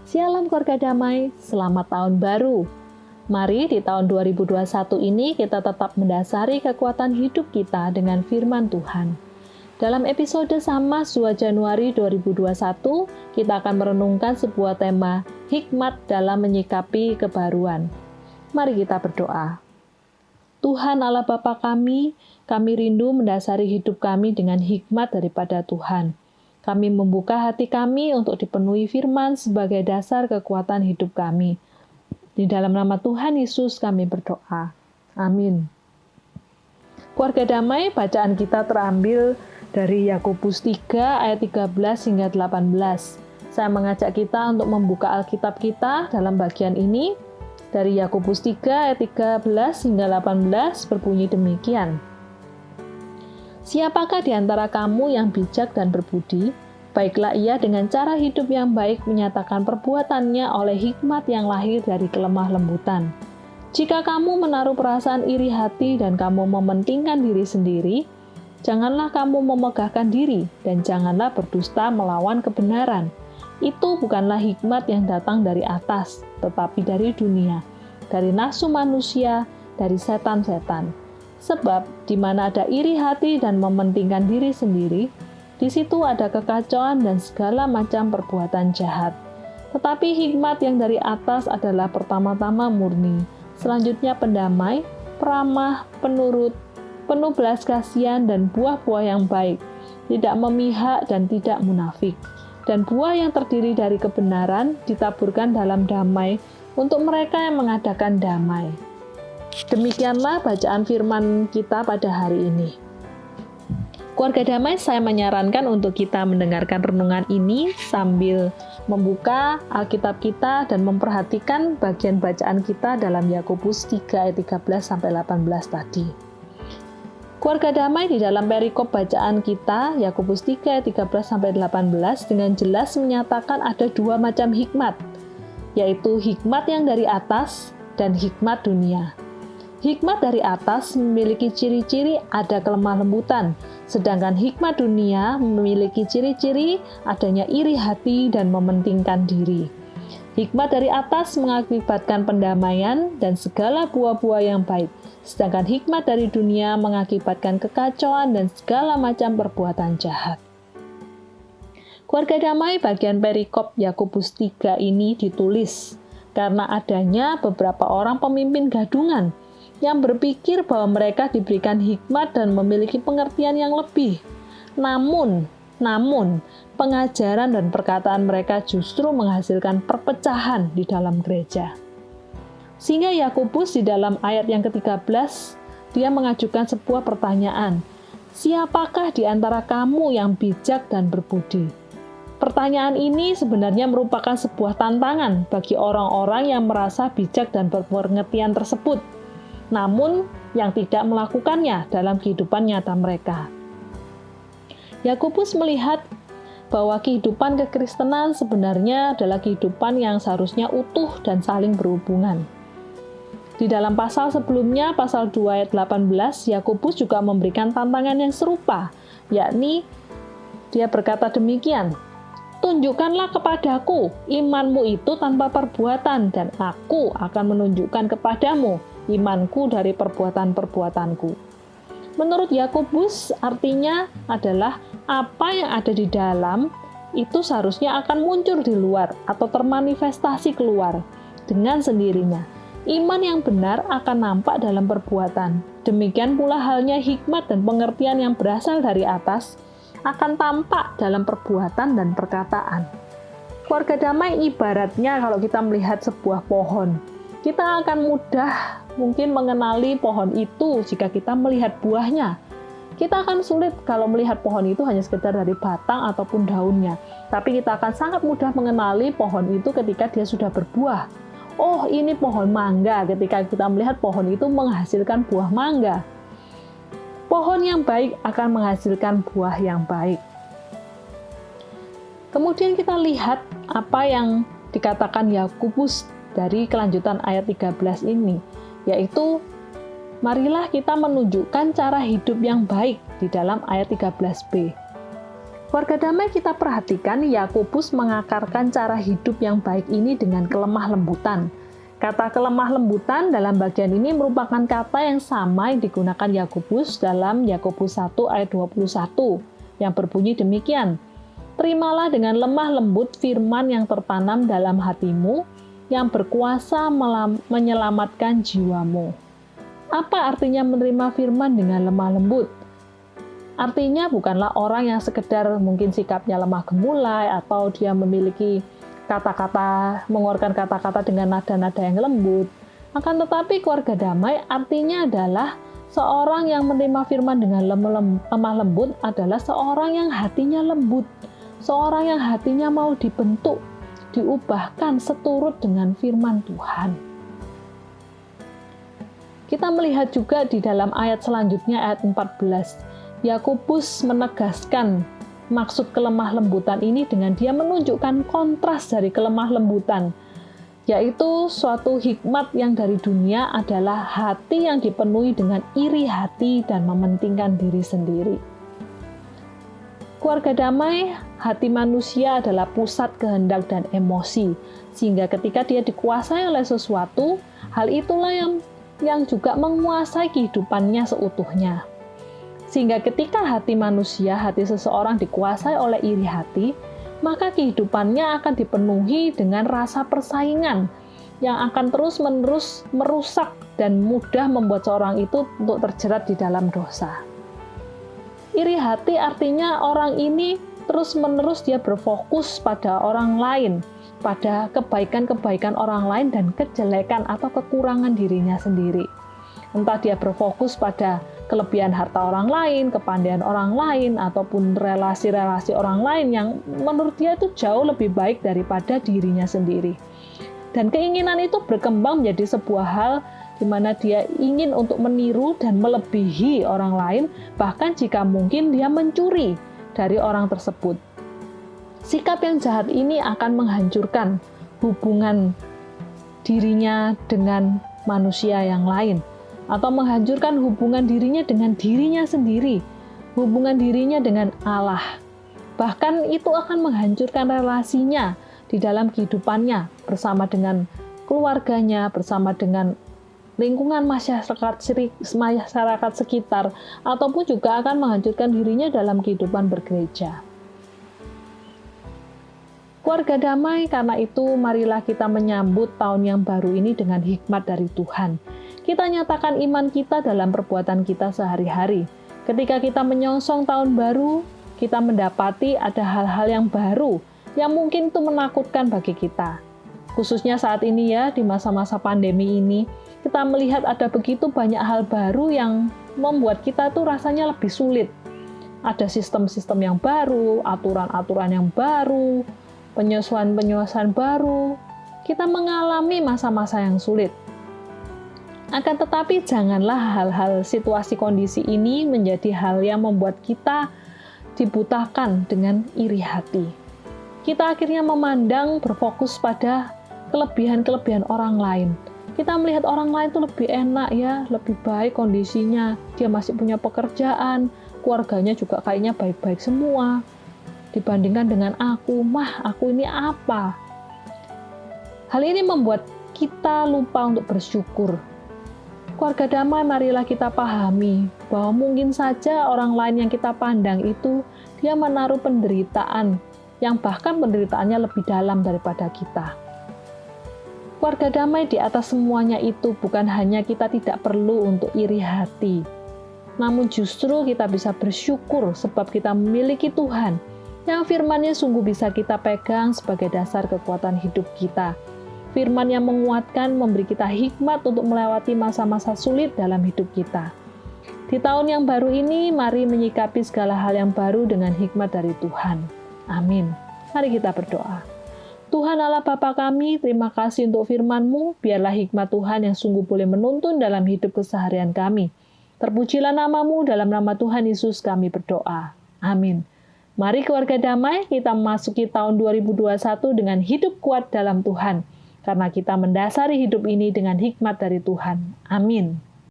Shalom keluarga damai, selamat tahun baru. Mari di tahun 2021 ini kita tetap mendasari kekuatan hidup kita dengan firman Tuhan. Dalam episode sama 2 Januari 2021, kita akan merenungkan sebuah tema hikmat dalam menyikapi kebaruan. Mari kita berdoa. Tuhan Allah Bapa kami rindu mendasari hidup kami dengan hikmat daripada Tuhan. Kami membuka hati kami untuk dipenuhi firman sebagai dasar kekuatan hidup kami. Di dalam nama Tuhan Yesus kami berdoa. Amin. Keluarga damai, bacaan kita terambil dari Yakobus 3 ayat 13 hingga 18. Saya mengajak kita untuk membuka Alkitab kita dalam bagian ini. Dari Yakobus 3 ayat 13 hingga 18 berbunyi demikian. Siapakah di antara kamu yang bijak dan berbudi? Baiklah ia dengan cara hidup yang baik menyatakan perbuatannya oleh hikmat yang lahir dari kelemah lembutan. Jika kamu menaruh perasaan iri hati dan kamu mementingkan diri sendiri, janganlah kamu memegahkan diri dan janganlah berdusta melawan kebenaran. Itu bukanlah hikmat yang datang dari atas, tetapi dari dunia, dari nafsu manusia, dari setan-setan. Sebab di mana ada iri hati dan mementingkan diri sendiri, di situ ada kekacauan dan segala macam perbuatan jahat. Tetapi hikmat yang dari atas adalah pertama-tama murni, selanjutnya pendamai, peramah, penurut, penuh belas kasihan dan buah-buah yang baik, tidak memihak dan tidak munafik. Dan buah yang terdiri dari kebenaran ditaburkan dalam damai untuk mereka yang mengadakan damai. Demikianlah bacaan firman kita pada hari ini. Keluarga damai, saya menyarankan untuk kita mendengarkan renungan ini sambil membuka Alkitab kita dan memperhatikan bagian bacaan kita dalam Yakobus 3 ayat 13-18 tadi. Keluarga damai, di dalam perikop bacaan kita, Yakobus 3 ayat 13-18 dengan jelas menyatakan ada dua macam hikmat, yaitu hikmat yang dari atas dan hikmat dunia. Hikmat dari atas memiliki ciri-ciri ada kelemah lembutan, sedangkan hikmat dunia memiliki ciri-ciri adanya iri hati dan mementingkan diri. Hikmat dari atas mengakibatkan pendamaian dan segala buah-buah yang baik, sedangkan hikmat dari dunia mengakibatkan kekacauan dan segala macam perbuatan jahat. Keluarga damai, bagian perikop Yakobus 3 ini ditulis karena adanya beberapa orang pemimpin gadungan yang berpikir bahwa mereka diberikan hikmat dan memiliki pengertian yang lebih. Namun, pengajaran dan perkataan mereka justru menghasilkan perpecahan di dalam gereja. Sehingga Yakobus di dalam ayat yang ke-13, dia mengajukan sebuah pertanyaan. Siapakah di antara kamu yang bijak dan berbudi? Pertanyaan ini sebenarnya merupakan sebuah tantangan bagi orang-orang yang merasa bijak dan berpengertian tersebut, namun yang tidak melakukannya dalam kehidupan nyata mereka. Yakobus melihat bahwa kehidupan kekristenan sebenarnya adalah kehidupan yang seharusnya utuh dan saling berhubungan. Di dalam pasal sebelumnya, pasal 2 ayat 18, Yakobus juga memberikan tantangan yang serupa, yakni dia berkata demikian, tunjukkanlah kepadaku imanmu itu tanpa perbuatan, dan aku akan menunjukkan kepadamu imanku dari perbuatan-perbuatanku. Menurut Yakobus, artinya adalah apa yang ada di dalam itu seharusnya akan muncul di luar atau termanifestasi keluar dengan sendirinya. Iman yang benar akan nampak dalam perbuatan. Demikian pula halnya hikmat dan pengertian yang berasal dari atas akan tampak dalam perbuatan dan perkataan. Keluarga damai ibaratnya kalau kita melihat sebuah pohon, kita akan mudah mungkin mengenali pohon itu jika kita melihat buahnya. Kita akan sulit kalau melihat pohon itu hanya sekedar dari batang ataupun daunnya. Tapi kita akan sangat mudah mengenali pohon itu ketika dia sudah berbuah. Oh, ini pohon mangga, ketika kita melihat pohon itu menghasilkan buah mangga. Pohon yang baik akan menghasilkan buah yang baik. Kemudian kita lihat apa yang dikatakan Yakobus dari kelanjutan ayat 13 ini, yaitu marilah kita menunjukkan cara hidup yang baik di dalam ayat 13b. Keluarga damai, kita perhatikan Yakobus mengakarkan cara hidup yang baik ini dengan kelemah lembutan. Kata kelemah lembutan dalam bagian ini merupakan kata yang sama yang digunakan Yakobus dalam Yakobus 1 ayat 21 yang berbunyi demikian. Terimalah dengan lemah lembut firman yang tertanam dalam hatimu yang berkuasa menyelamatkan jiwamu. Apa artinya menerima firman dengan lemah lembut? Artinya bukanlah orang yang sekedar mungkin sikapnya lemah gemulai atau dia memiliki kata-kata, mengeluarkan kata-kata dengan nada-nada yang lembut. Akan tetapi keluarga damai artinya adalah seorang yang menerima firman dengan lemah lembut adalah seorang yang hatinya lembut, seorang yang hatinya mau dibentuk, diubahkan seturut dengan firman Tuhan. Kita melihat juga di dalam ayat selanjutnya, ayat 14. Yakobus menegaskan maksud kelemah lembutan ini dengan dia menunjukkan kontras dari kelemah lembutan, yaitu suatu hikmat yang dari dunia adalah hati yang dipenuhi dengan iri hati dan mementingkan diri sendiri. Keluarga damai, hati manusia adalah pusat kehendak dan emosi, sehingga ketika dia dikuasai oleh sesuatu, hal itulah yang juga menguasai kehidupannya seutuhnya. Sehingga ketika hati manusia, hati seseorang dikuasai oleh iri hati, maka kehidupannya akan dipenuhi dengan rasa persaingan yang akan terus-menerus merusak dan mudah membuat seorang itu untuk terjerat di dalam dosa. Iri hati artinya orang ini terus-menerus dia berfokus pada orang lain, pada kebaikan-kebaikan orang lain dan kejelekan atau kekurangan dirinya sendiri. Entah dia berfokus pada kelebihan harta orang lain, kepandaian orang lain, ataupun relasi-relasi orang lain yang menurut dia itu jauh lebih baik daripada dirinya sendiri. Dan keinginan itu berkembang menjadi sebuah hal di mana dia ingin untuk meniru dan melebihi orang lain, bahkan jika mungkin dia mencuri dari orang tersebut. Sikap yang jahat ini akan menghancurkan hubungan dirinya dengan manusia yang lain, atau menghancurkan hubungan dirinya dengan dirinya sendiri, hubungan dirinya dengan Allah. Bahkan itu akan menghancurkan relasinya di dalam kehidupannya bersama dengan keluarganya, bersama dengan lingkungan masyarakat sekitar, ataupun juga akan menghancurkan dirinya dalam kehidupan bergereja. Keluarga damai, karena itu marilah kita menyambut tahun yang baru ini dengan hikmat dari Tuhan. Kita nyatakan iman kita dalam perbuatan kita sehari-hari. Ketika kita menyongsong tahun baru, kita mendapati ada hal-hal yang baru yang mungkin itu menakutkan bagi kita. Khususnya saat ini ya, di masa-masa pandemi ini, kita melihat ada begitu banyak hal baru yang membuat kita tuh rasanya lebih sulit. Ada sistem-sistem yang baru, aturan-aturan yang baru, penyesuaian-penyesuaian baru. Kita mengalami masa-masa yang sulit. Akan tetapi janganlah hal-hal situasi kondisi ini menjadi hal yang membuat kita dibutakan dengan iri hati. Kita akhirnya memandang berfokus pada kelebihan-kelebihan orang lain. Kita melihat orang lain itu lebih enak ya, lebih baik kondisinya, dia masih punya pekerjaan, keluarganya juga kayaknya baik-baik semua. Dibandingkan dengan aku ini apa? Hal ini membuat kita lupa untuk bersyukur. Keluarga damai, marilah kita pahami bahwa mungkin saja orang lain yang kita pandang itu dia menaruh penderitaan yang bahkan penderitaannya lebih dalam daripada kita. Keluarga damai, di atas semuanya itu bukan hanya kita tidak perlu untuk iri hati, namun justru kita bisa bersyukur sebab kita memiliki Tuhan yang firman-Nya sungguh bisa kita pegang sebagai dasar kekuatan hidup kita. Firman yang menguatkan, memberi kita hikmat untuk melewati masa-masa sulit dalam hidup kita. Di tahun yang baru ini, mari menyikapi segala hal yang baru dengan hikmat dari Tuhan. Amin. Mari kita berdoa. Tuhan Allah Bapa kami, terima kasih untuk firman-Mu, biarlah hikmat Tuhan yang sungguh boleh menuntun dalam hidup keseharian kami. Terpujilah nama-Mu, dalam nama Tuhan Yesus kami berdoa. Amin. Mari keluarga damai, kita memasuki tahun 2021 dengan hidup kuat dalam Tuhan, karena kita mendasari hidup ini dengan hikmat dari Tuhan. Amin.